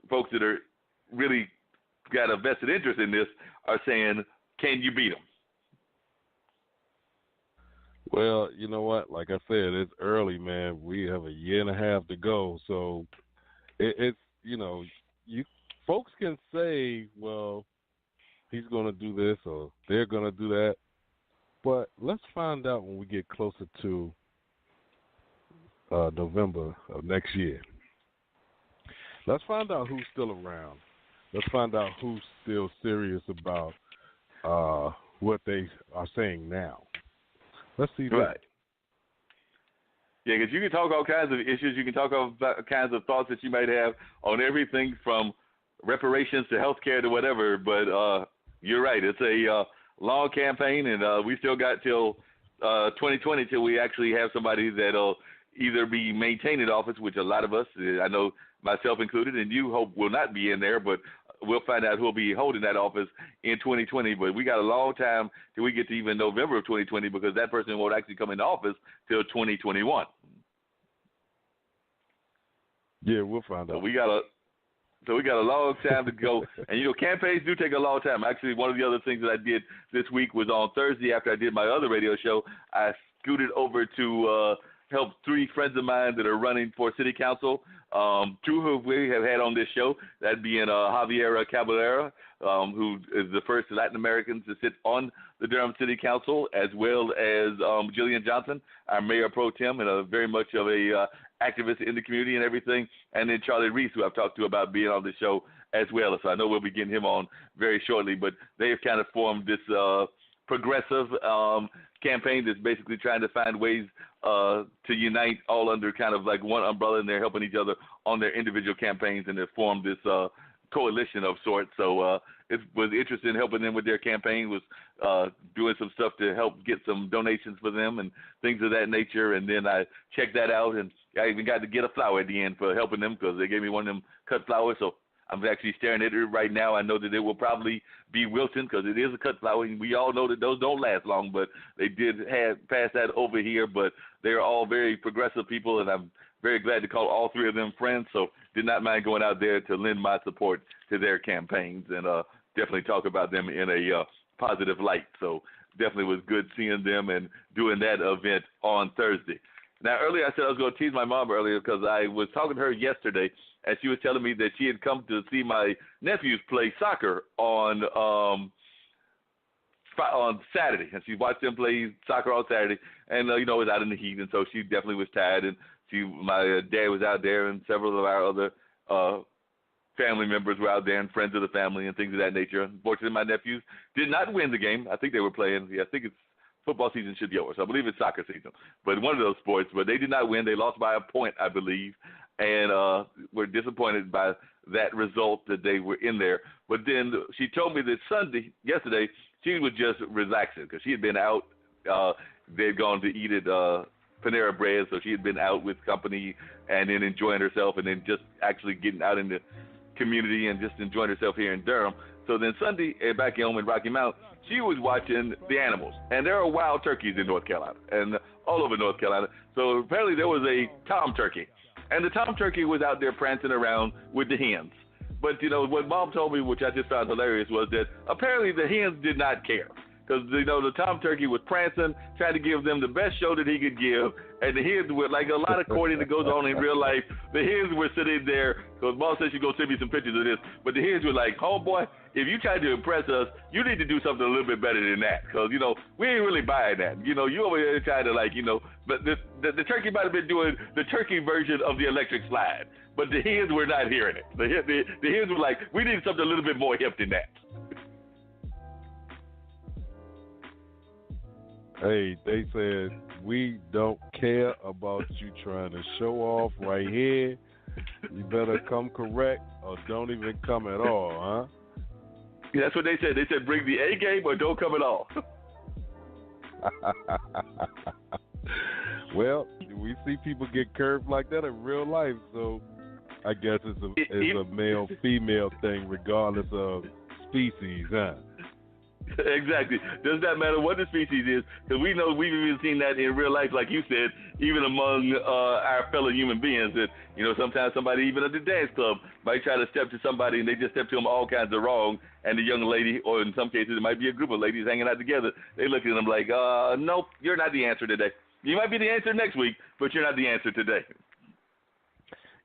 folks that are really got a vested interest in this are saying, can you beat them? Well, you know what? Like I said, it's early, man. We have a year and a half to go, so it's you folks can say, well, he's going to do this or they're going to do that, but let's find out when we get closer to November of next year. Let's find out who's still around. Let's find out who's still serious about what they are saying now. Let's see that. Right. Yeah, because you can talk all kinds of issues. You can talk all kinds of thoughts that you might have on everything from reparations to health care to whatever. But you're right. It's a long campaign, and we still got till 2020 till we actually have somebody that'll either be maintained in office, which a lot of us, I know myself included, and you hope will not be in there, but we'll find out who will be holding that office in 2020. But we got a long time till we get to even November of 2020 because that person won't actually come into office till 2021. Yeah, we'll find out. So we got a long time to go. And, campaigns do take a long time. Actually, one of the other things that I did this week was on Thursday after I did my other radio show, I scooted over to help three friends of mine that are running for city council, two who we have had on this show, that being Javier Caballera, who is the first Latin American to sit on the Durham City Council, as well as Jillian Johnson, our mayor pro tem, and very much of a activist in the community and everything, and then Charlie Reese, who I've talked to about being on the show as well. So I know we'll be getting him on very shortly, but they have kind of formed this progressive campaign that's basically trying to find ways to unite all under kind of like one umbrella, and they're helping each other on their individual campaigns, and they've formed this coalition of sorts. So it was interested in helping them with their campaign, was doing some stuff to help get some donations for them and things of that nature. And then I checked that out, and I even got to get a flower at the end for helping them because they gave me one of them cut flowers. So I'm actually staring at it right now. I know that it will probably be wilting because it is a cut flower, and we all know that those don't last long, but they did pass that over here. But they're all very progressive people, and I'm very glad to call all three of them friends, so did not mind going out there to lend my support to their campaigns and definitely talk about them in a positive light. So definitely was good seeing them and doing that event on Thursday. Now, earlier I said I was going to tease my mom earlier because I was talking to her yesterday, and she was telling me that she had come to see my nephews play soccer on Saturday, and she watched them play soccer on Saturday, and it was out in the heat, and so she definitely was tired, and my dad was out there, and several of our other family members were out there, and friends of the family and things of that nature. Unfortunately, my nephews did not win the game. I think they were playing, I think it's football season should be over, so I believe it's soccer season, but one of those sports, but they did not win. They lost by a point, I believe, and were disappointed by that result that they were in there. But then she told me that yesterday, she was just relaxing because she had been out. They had gone to eat at Panera Bread, so she had been out with company and then enjoying herself and then just actually getting out in the community and just enjoying herself here in Durham. So then Sunday, back home in Rocky Mount, she was watching the animals. And there are wild turkeys in North Carolina and all over North Carolina. So apparently there was a tom turkey. And the tom turkey was out there prancing around with the hens. But, what Mom told me, which I just found hilarious, was that apparently the hens did not care. Because, the tom turkey was prancing, trying to give them the best show that he could give. And the hens were, like a lot of courting that goes on in real life, the hens were sitting there, because Mom said she's going to send me some pictures of this. But the hens were like, homeboy, if you try to impress us, you need to do something a little bit better than that. Because, we ain't really buying that. You over there trying to, but the turkey might have been doing the turkey version of the electric slide. But the hens were not hearing it. The hens were like, we need something a little bit more hip than that. Hey, they said, we don't care about you trying to show off right here. You better come correct or don't even come at all, huh? Yeah, that's what they said. They said bring the A game or don't come at all. Well, we see people get curved like that in real life, so I guess it's a male-female thing regardless of species, huh? Exactly. Does not matter what the species is, because we know we've even seen that in real life, like you said, even among our fellow human beings. That sometimes somebody even at the dance club might try to step to somebody, and they just step to them all kinds of wrong. And the young lady, or in some cases, it might be a group of ladies hanging out together. They look at them like, "Nope, you're not the answer today. You might be the answer next week, but you're not the answer today."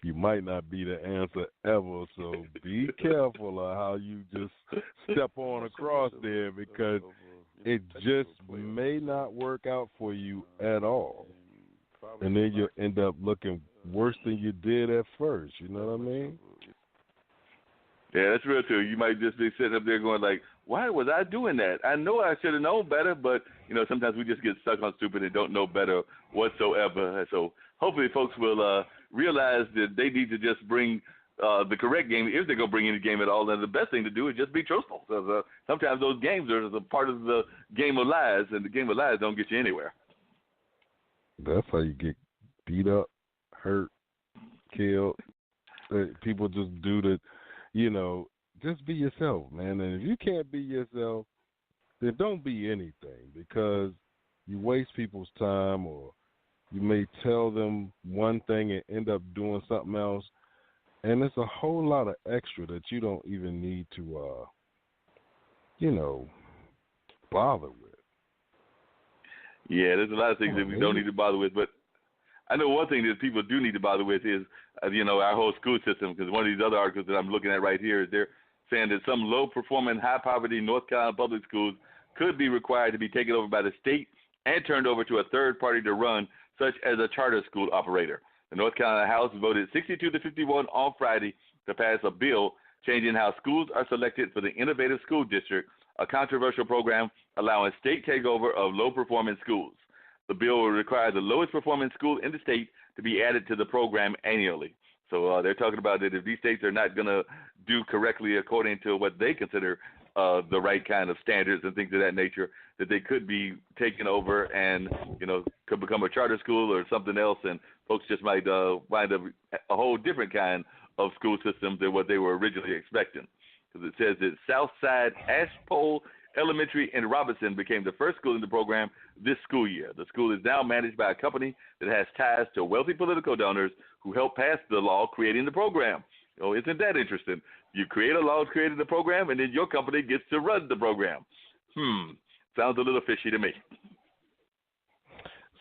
You might not be the answer ever, so be careful of how you just step on across there, because it just may not work out for you at all. And then you'll end up looking worse than you did at first, you know what I mean? Yeah, that's real too. You might just be sitting up there going like, why was I doing that? I know I should have known better, but, sometimes we just get stuck on stupid and don't know better whatsoever. So hopefully folks will realize that they need to just bring the correct game, if they're going to bring any game at all. And the best thing to do is just be truthful. Because sometimes those games are a part of the game of lies, and the game of lies don't get you anywhere. That's how you get beat up, hurt, killed. People just do the, just be yourself, man. And if you can't be yourself, then don't be anything, because you waste people's time, or you may tell them one thing and end up doing something else. And it's a whole lot of extra that you don't even need to, bother with. Yeah, there's a lot of things that we don't need to bother with. But I know one thing that people do need to bother with is, our whole school system, because one of these other articles that I'm looking at right here is they're saying that some low-performing, high-poverty North Carolina public schools could be required to be taken over by the state and turned over to a third party to run, such as a charter school operator. The North Carolina House voted 62-51 on Friday to pass a bill changing how schools are selected for the Innovative School District, a controversial program allowing state takeover of low-performing schools. The bill will require the lowest-performing school in the state to be added to the program annually. So they're talking about that if these states are not going to do correctly according to what they consider the right kind of standards and things of that nature, that they could be taken over and, could become a charter school or something else, and folks just might wind up a whole different kind of school system than what they were originally expecting. Because it says that Southside Ashpole Elementary in Robinson became the first school in the program this school year. The school is now managed by a company that has ties to wealthy political donors who helped pass the law creating the program. Oh, isn't that interesting? You create a law creating the program, and then your company gets to run the program. Sounds a little fishy to me.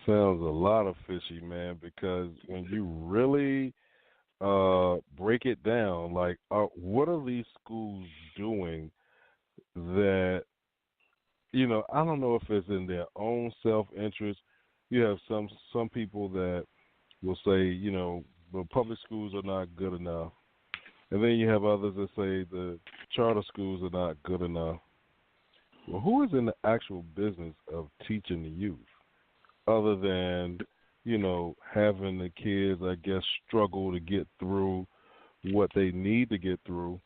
Sounds a lot of fishy, man, because when you really break it down, like, what are these schools doing that, I don't know if it's in their own self-interest. You have some people that will say, the public schools are not good enough. And then you have others that say the charter schools are not good enough. Well, who is in the actual business of teaching the youth other than, having the kids, I guess, struggle to get through what they need to get through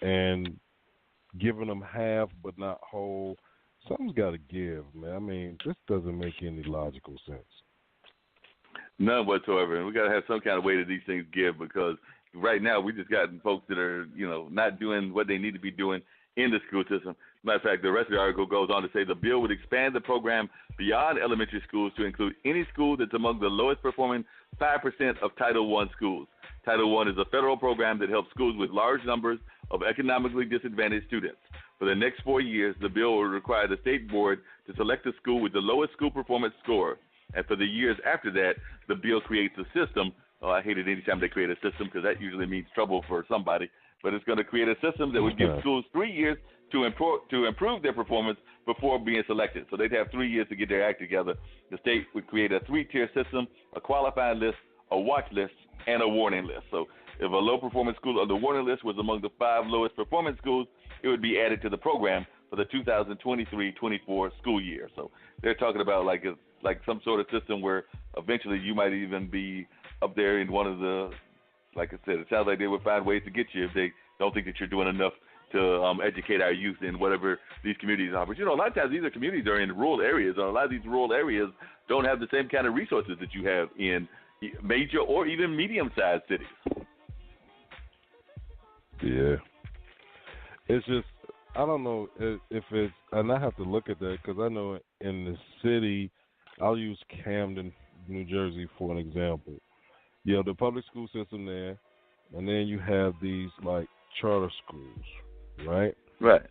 and giving them half but not whole? Something's got to give, man. I mean, this doesn't make any logical sense. None whatsoever. And we got to have some kind of way that these things give, because right now we just got folks that are, not doing what they need to be doing in the school system. Matter of fact, the rest of the article goes on to say the bill would expand the program beyond elementary schools to include any school that's among the lowest performing 5% of Title I schools. Title I is a federal program that helps schools with large numbers of economically disadvantaged students. For the next 4 years, the bill will require the state board to select a school with the lowest school performance score. And for the years after that, the bill creates a system. Oh, I hate it anytime they create a system, because that usually means trouble for somebody. But it's going to create a system that would give schools 3 years to improve their performance before being selected. So they'd have 3 years to get their act together. The state would create a 3-tier system, a qualifying list, a watch list, and a warning list. So if a low-performance school on the warning list was among the 5 lowest performing schools, it would be added to the program for the 2023-24 school year. So they're talking about like some sort of system where eventually you might even be up there in one of the, like I said, it sounds like they would find ways to get you if they don't think that you're doing enough to educate our youth in whatever these communities are. But, a lot of times these communities are in rural areas, and a lot of these rural areas don't have the same kind of resources that you have in major or even medium-sized cities. Yeah. It's just, I don't know if it's, and I have to look at that because I know in the city, I'll use Camden, New Jersey for an example. You have the public school system there, and then you have these like charter schools, right? Right.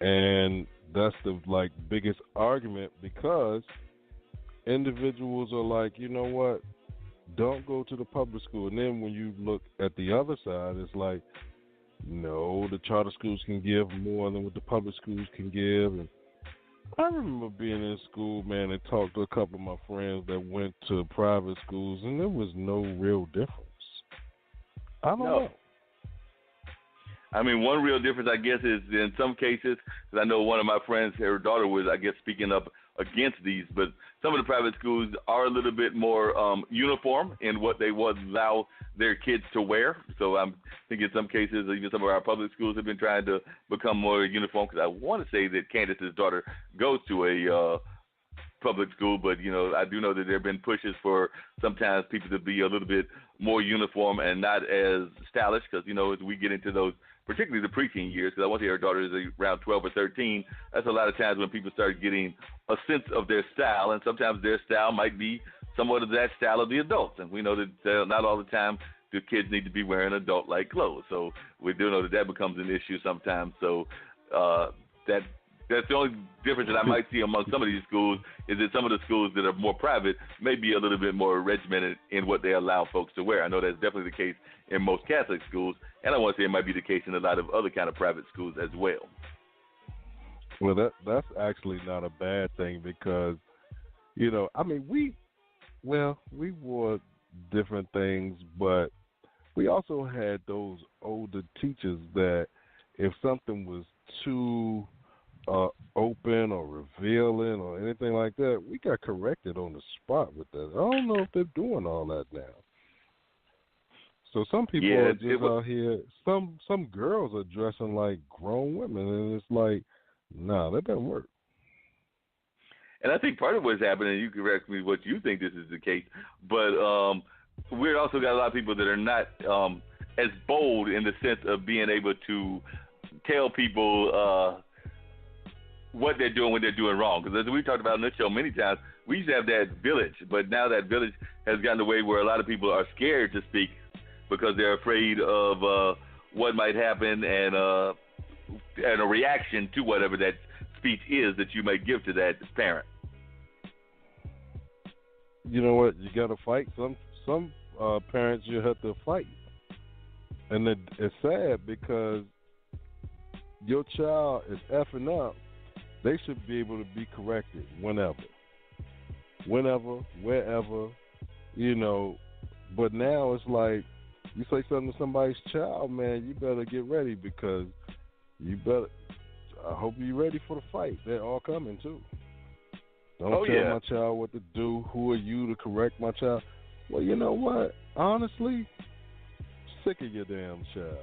And that's the like biggest argument because individuals are like, you know what? Don't go to the public school. And then when you look at the other side, it's like, no, the charter schools can give more than what the public schools can give. And I remember being in school, man, and talked to a couple of my friends that went to private schools, and there was no real difference. I don't know. I mean, one real difference, I guess, is in some cases, because I know one of my friends, her daughter was, I guess, speaking up against these, but some of the private schools are a little bit more uniform in what they would allow their kids to wear. So I'm thinking in some cases, even some of our public schools have been trying to become more uniform, because I want to say that Candace's daughter goes to a public school, but, you know, I do know that there have been pushes for sometimes people to be a little bit more uniform and not as stylish, because, you know, as we get into those, particularly the preteen years, because I want to say her daughter is around 12 or 13, that's a lot of times when people start getting a sense of their style, and sometimes their style might be somewhat of that style of the adults, and we know that not all the time do kids need to be wearing adult-like clothes, so we do know that that becomes an issue sometimes, so that's the only difference that I might see among some of these schools is that some of the schools that are more private may be a little bit more regimented in what they allow folks to wear. I know that's definitely the case in most Catholic schools, and I want to say it might be the case in a lot of other kind of private schools as well. Well, that's actually not a bad thing because, you know, I mean, we wore different things, but we also had those older teachers that if something was too open or revealing or anything like that, we got corrected on the spot with that. I don't know if they're doing all that now. So some people are just out here. Some girls are dressing like grown women, and it's like, nah, that doesn't work. And I think part of what's happening, you can correct me what you think this is the case, but we've also got a lot of people that are not as bold in the sense of being able to tell people what they're doing when they're doing wrong. Because as we talked about in this show many times, we used to have that village, but now that village has gotten away where a lot of people are scared to speak because they're afraid of what might happen and a reaction to whatever that speech is that you may give to that parent. You know what? You got to fight. Some parents you have to fight, and it's sad because your child is effing up. They should be able to be corrected whenever, wherever, you know. But now it's like you say something to somebody's child, man, you better get ready because I hope you're ready for the fight. They're all coming too. Don't tell my child what to do. Who are you to correct my child? Well, you know what? Honestly, sick of your damn child.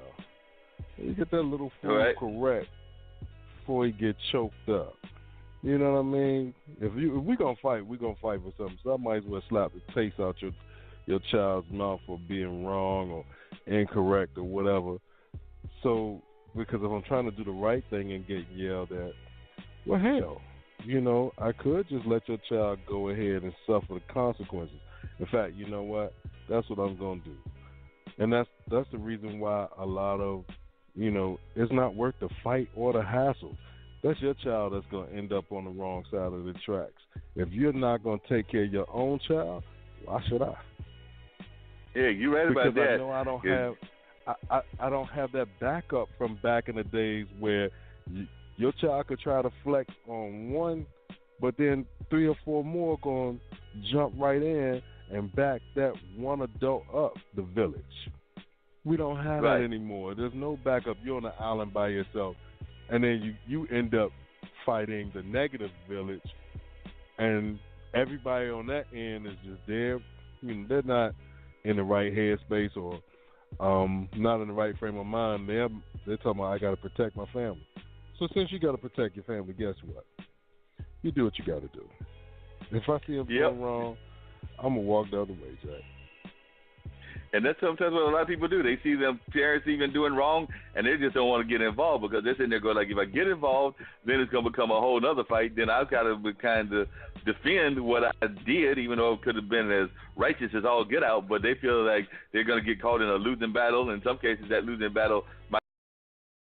You get that little fool correct before he get choked up. You know what I mean? If we gonna fight, we gonna fight for something. So I might as well slap the taste out your child's mouth for being wrong or incorrect or whatever. So because if I'm trying to do the right thing and get yelled at, well, hell, you know, I could just let your child go ahead and suffer the consequences. In fact, you know what? That's what I'm gonna do, and that's the reason why a lot of, you know, it's not worth the fight or the hassle. That's your child that's going to end up on the wrong side of the tracks. If you're not going to take care of your own child, why should I? Yeah, you're right about that. Because I know I don't have that backup from back in the days where your child could try to flex on one, but then 3 or 4 more going to jump right in and back that one adult up the village. We don't have that anymore. There's no backup. You're on the island by yourself. And then you end up fighting the negative village, and everybody on that end is just there. You know, they're not in the right headspace or not in the right frame of mind. They're talking about, I got to protect my family. So since you got to protect your family, guess what? You do what you got to do. If I see them doing wrong, I'm going to walk the other way, Jack. And that's sometimes what a lot of people do. They see them parents even doing wrong, and they just don't want to get involved because they're sitting there going like, if I get involved, then it's going to become a whole other fight. Then I've got to kind of defend what I did, even though it could have been as righteous as all get out. But they feel like they're going to get caught in a losing battle. In some cases, that losing battle might